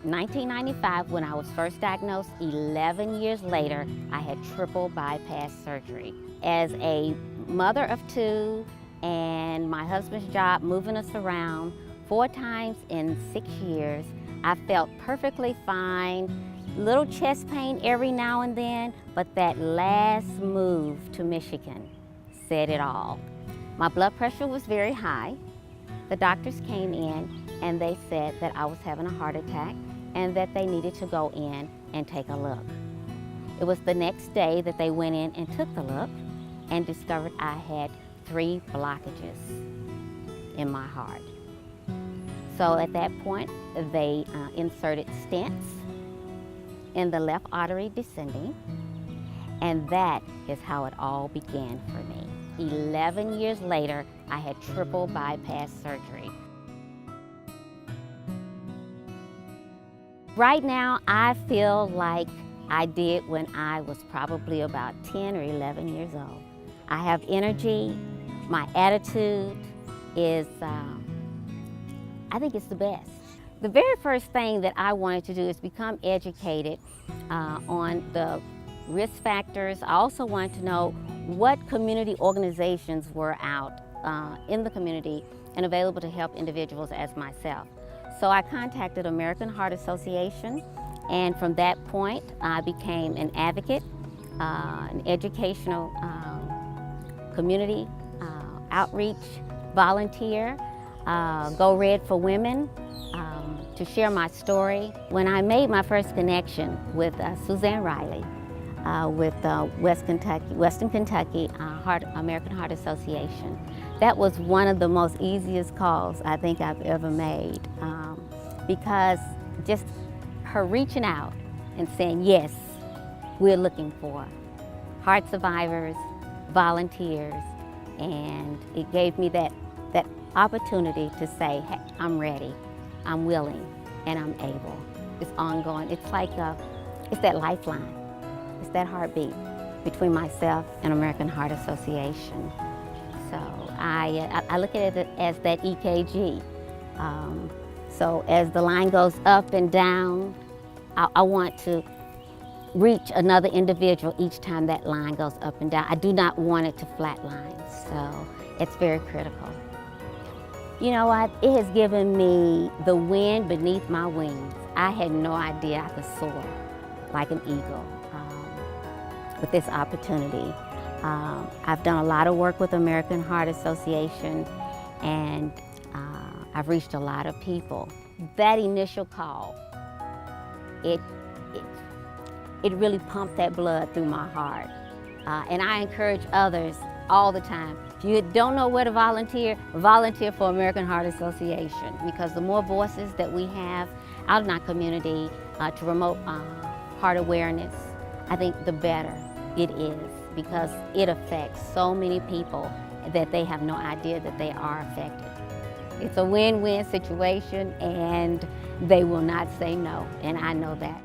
1995, when I was first diagnosed, 11 years later, I had triple bypass surgery. As a mother of two and my husband's job moving us around 4 times in 6 years, I felt perfectly fine. Little chest pain every now and then, but that last move to Michigan said it all. My blood pressure was very high. The doctors came in and they said that I was having a heart attack and that they needed to go in and take a look. It was the next day that they went in and took the look and discovered I had 3 blockages in my heart. So at that point, they inserted stents in the left artery descending, and that is how it all began for me. 11 years later, I had triple bypass surgery. Right now, I feel like I did when I was probably about 10 or 11 years old. I have energy. My attitude is, I think it's the best. The very first thing that I wanted to do is become educated on the risk factors. I also wanted to know what community organizations were out in the community and available to help individuals as myself. So I contacted American Heart Association, and from that point I became an advocate, an educational community outreach volunteer, Go Red for Women, to share my story. When I made my first connection with Suzanne Riley, with Western Kentucky American Heart Association, that was one of the most easiest calls I think I've ever made, because just her reaching out and saying, yes, we're looking for heart survivors, volunteers, and it gave me that opportunity to say, hey, I'm ready, I'm willing, and I'm able. It's ongoing. It's like it's that lifeline. It's that heartbeat between myself and American Heart Association. So I look at it as that EKG. So as the line goes up and down, I want to reach another individual each time that line goes up and down. I do not want it to flatline, so it's very critical. You know what? It has given me the wind beneath my wings. I had no idea I could soar like an eagle with this opportunity. I've done a lot of work with American Heart Association, and I've reached a lot of people. That initial call, it really pumped that blood through my heart. And I encourage others all the time. If you don't know where to volunteer for American Heart Association, because the more voices that we have out in our community to promote heart awareness, I think the better it is, because it affects so many people that they have no idea that they are affected. It's a win-win situation, and they will not say no, and I know that.